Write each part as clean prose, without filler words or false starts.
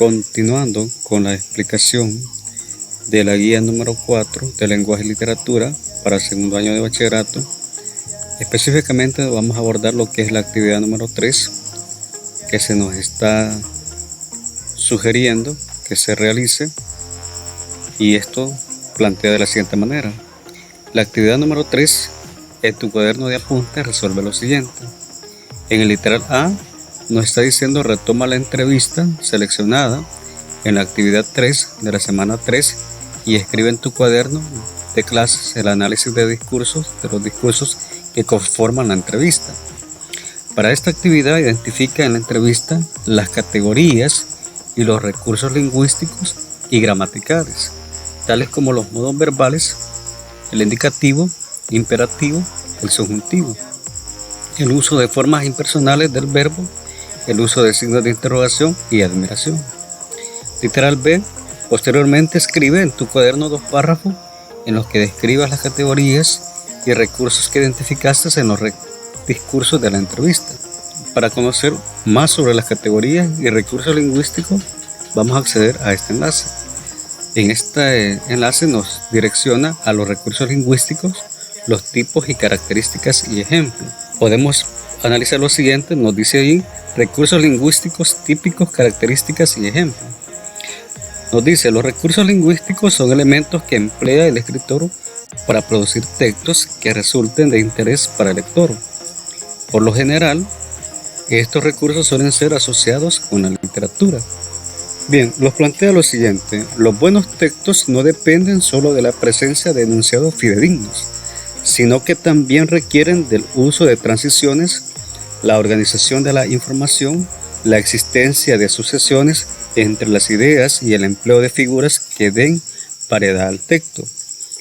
Continuando con la explicación de la guía número 4 de lenguaje y literatura para el segundo año de bachillerato, específicamente vamos a abordar lo que es la actividad número 3 que se nos está sugiriendo que se realice, y esto plantea de la siguiente manera. La actividad número 3, en tu cuaderno de apuntes resuelve lo siguiente. En el literal A nos está diciendo retoma la entrevista seleccionada en la actividad 3 de la semana 3 y escribe en tu cuaderno de clases el análisis de los discursos que conforman la entrevista. Para esta actividad identifica en la entrevista las categorías y los recursos lingüísticos y gramaticales, tales como los modos verbales, el indicativo, imperativo, el subjuntivo, el uso de formas impersonales del verbo, el uso de signos de interrogación y admiración. Literal B, posteriormente escribe en tu cuaderno 2 párrafos en los que describas las categorías y recursos que identificaste en los discursos de la entrevista. Para conocer más sobre las categorías y recursos lingüísticos, vamos a acceder a este enlace. En este enlace nos direcciona a los recursos lingüísticos, los tipos y características y ejemplos. Podemos analizar lo siguiente, nos dice ahí recursos lingüísticos típicos, características y ejemplos. Nos dice, los recursos lingüísticos son elementos que emplea el escritor para producir textos que resulten de interés para el lector. Por lo general, estos recursos suelen ser asociados con la literatura. Bien, nos plantea lo siguiente, los buenos textos no dependen solo de la presencia de enunciados fidedignos, sino que también requieren del uso de transiciones, la organización de la información, la existencia de sucesiones entre las ideas y el empleo de figuras que den paridad al texto.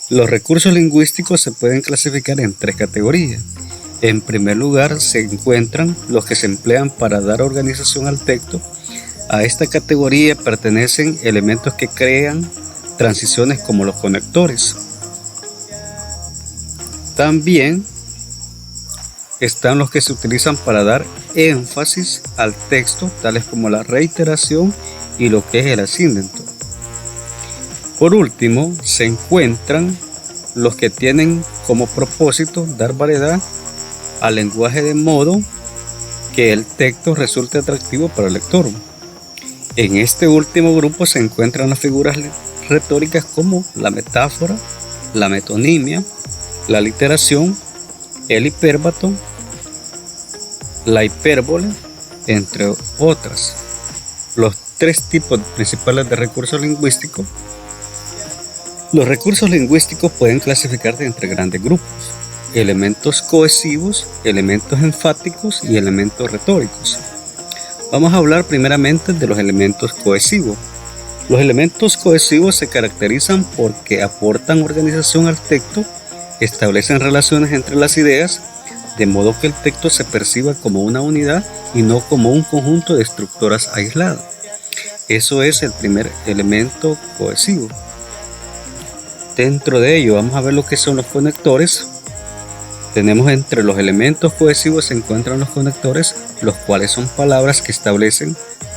Los recursos lingüísticos se pueden clasificar en 3 categorías. En primer lugar se encuentran los que se emplean para dar organización al texto. A esta categoría pertenecen elementos que crean transiciones como los conectores. También están los que se utilizan para dar énfasis al texto, tales como la reiteración y lo que es el acídento. Por último, se encuentran los que tienen como propósito dar variedad al lenguaje de modo que el texto resulte atractivo para el lector. En este último grupo se encuentran las figuras retóricas como la metáfora, la metonimia, la literación, el hipérbato, la hipérbole, entre otras. Los 3 tipos principales de recursos lingüísticos. Los recursos lingüísticos pueden clasificarse entre grandes grupos: elementos cohesivos, elementos enfáticos y elementos retóricos. Vamos a hablar primeramente de los elementos cohesivos. Los elementos cohesivos se caracterizan porque aportan organización al texto, establecen relaciones entre las ideas, de modo que el texto se perciba como una unidad y no como un conjunto de estructuras aisladas. Eso es el primer elemento cohesivo. Dentro de ello vamos a ver lo que son los conectores. Tenemos entre los elementos cohesivos se encuentran los conectores, los cuales son palabras que establecen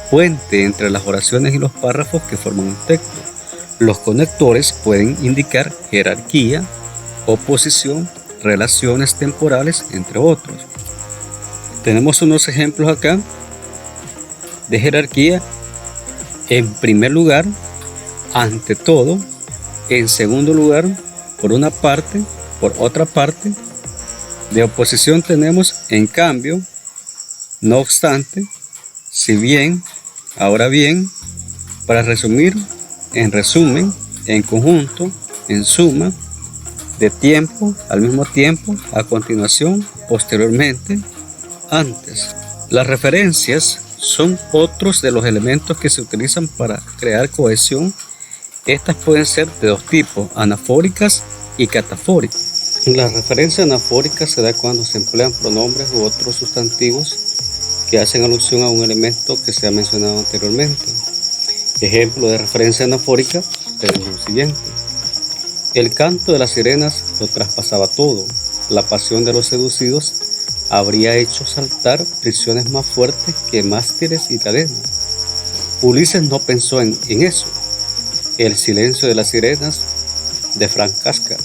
puente entre las oraciones y los párrafos que forman un texto. Los conectores pueden indicar jerarquía, oposición, relaciones temporales, entre otros. Tenemos unos ejemplos acá de jerarquía. En primer lugar, ante todo. En segundo lugar, por una parte, por otra parte. De oposición tenemos en cambio, no obstante, si bien, ahora bien. Para resumir, en resumen, en conjunto, en suma, de tiempo, al mismo tiempo, a continuación, posteriormente, antes. Las referencias son otros de los elementos que se utilizan para crear cohesión. Estas pueden ser de 2 tipos, anafóricas y catafóricas. La referencia anafórica se da cuando se emplean pronombres u otros sustantivos que hacen alusión a un elemento que se ha mencionado anteriormente. Ejemplo de referencia anafórica tenemos lo siguiente. El canto de las sirenas lo traspasaba todo. La pasión de los seducidos habría hecho saltar prisiones más fuertes que mástiles y cadenas. Ulises no pensó en eso. El silencio de las sirenas de Frank Kafka.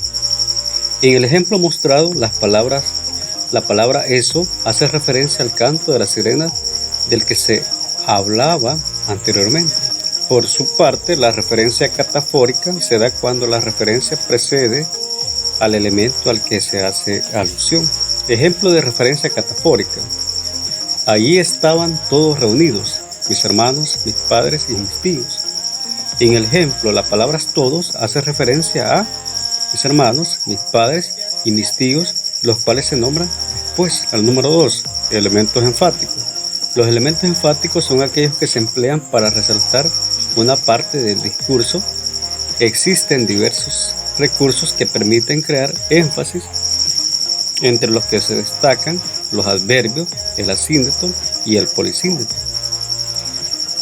En el ejemplo mostrado, la palabra eso hace referencia al canto de la sirena del que se hablaba anteriormente. Por su parte, la referencia catafórica se da cuando la referencia precede al elemento al que se hace alusión. Ejemplo de referencia catafórica. Allí estaban todos reunidos, mis hermanos, mis padres y mis tíos. En el ejemplo, la palabra todos hace referencia a mis hermanos, mis padres y mis tíos, los cuales se nombran después. Al número 2, elementos enfáticos. Los elementos enfáticos son aquellos que se emplean para resaltar una parte del discurso. Existen diversos recursos que permiten crear énfasis, entre los que se destacan los adverbios, el asíndeto y el polisíndeto.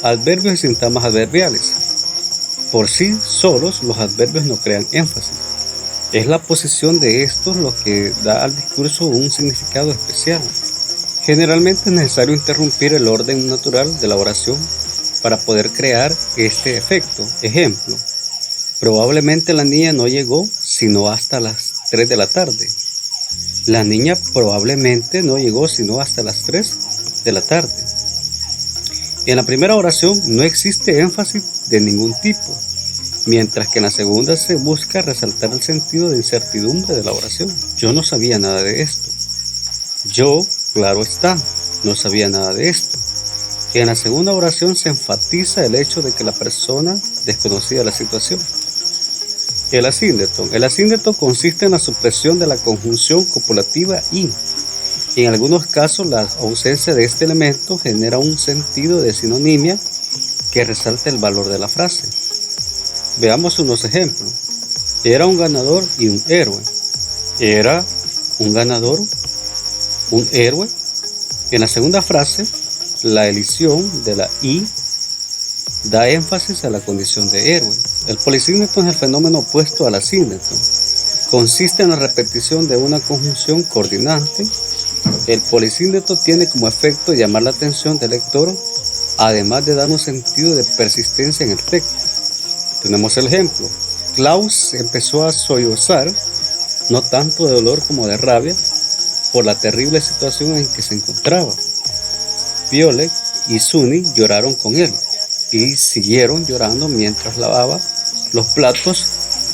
Adverbios y sintagmas adverbiales. Por sí solos, los adverbios no crean énfasis. Es la posición de estos lo que da al discurso un significado especial. Generalmente es necesario interrumpir el orden natural de la oración para poder crear este efecto. Ejemplo, probablemente la niña no llegó sino hasta las 3 de la tarde. La niña probablemente no llegó sino hasta las 3 de la tarde. En la primera oración no existe énfasis de ningún tipo, mientras que en la segunda se busca resaltar el sentido de incertidumbre de la oración. Yo no sabía nada de esto. Yo, claro está, no sabía nada de esto. En la segunda oración se enfatiza el hecho de que la persona desconocía la situación. El asíndeto consiste en la supresión de la conjunción copulativa y, en algunos casos, la ausencia de este elemento genera un sentido de sinonimia que resalta el valor de la frase. Veamos unos ejemplos. Era un ganador y un héroe. Era un ganador, un héroe. En la segunda frase, la elisión de la I da énfasis a la condición de héroe. El polisíndeto es el fenómeno opuesto al asíndeto. Consiste en la repetición de una conjunción coordinante. El polisíndeto tiene como efecto llamar la atención del lector, además de dar un sentido de persistencia en el texto. Tenemos el ejemplo. Klaus empezó a sollozar, no tanto de dolor como de rabia, por la terrible situación en que se encontraba. Violet y Sunny lloraron con él y siguieron llorando mientras lavaba los platos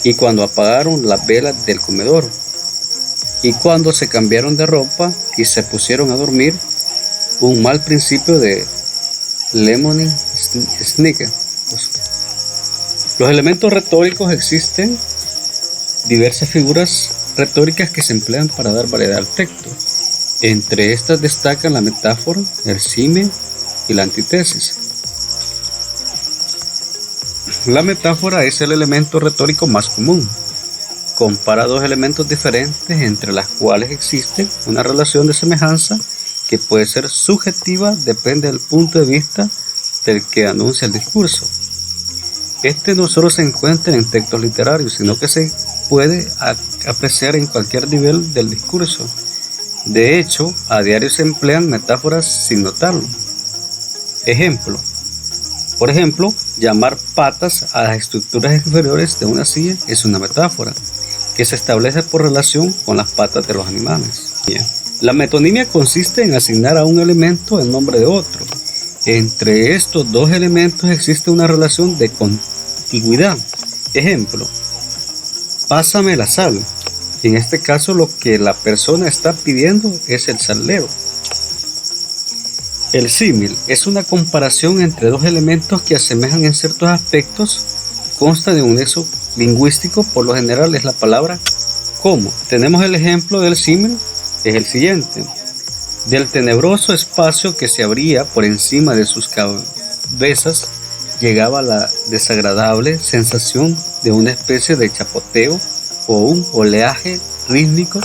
y cuando apagaron las velas del comedor y cuando se cambiaron de ropa y se pusieron a dormir. Un mal principio de Lemony Snicket. Los elementos retóricos. Existen diversas figuras retóricas que se emplean para dar variedad al texto. Entre estas destacan la metáfora, el símil y la antítesis. La metáfora es el elemento retórico más común. Compara dos elementos diferentes entre las cuales existe una relación de semejanza que puede ser subjetiva, depende del punto de vista del que anuncia el discurso. Este no solo se encuentra en textos literarios, sino que se puede apreciar en cualquier nivel del discurso. De hecho, a diario se emplean metáforas sin notarlo. Por ejemplo, llamar patas a las estructuras inferiores de una silla es una metáfora que se establece por relación con las patas de los animales. La metonimia consiste en asignar a un elemento el nombre de otro. Entre estos dos elementos existe una relación de contigüidad. Ejemplo, pásame la sal. En este caso, lo que la persona está pidiendo es el salero. El símil es una comparación entre dos elementos que asemejan en ciertos aspectos. Consta de un nexo lingüístico, por lo general es la palabra como. Tenemos el ejemplo del símil, es el siguiente. Del tenebroso espacio que se abría por encima de sus cabezas, llegaba la desagradable sensación de una especie de chapoteo o un oleaje rítmico,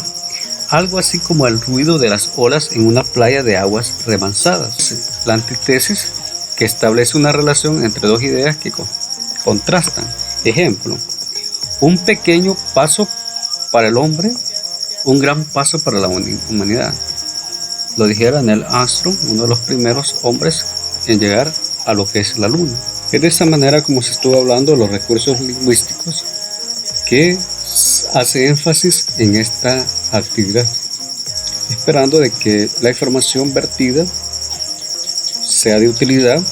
algo así como el ruido de las olas en una playa de aguas remansadas. La antítesis, que establece una relación entre dos ideas que contrastan. Ejemplo, un pequeño paso para el hombre, un gran paso para la humanidad. Lo dijera Neil Armstrong, uno de los primeros hombres en llegar a lo que es la luna. Es de esta manera como se estuvo hablando de los recursos lingüísticos que hace énfasis en esta actividad, esperando de que la información vertida sea de utilidad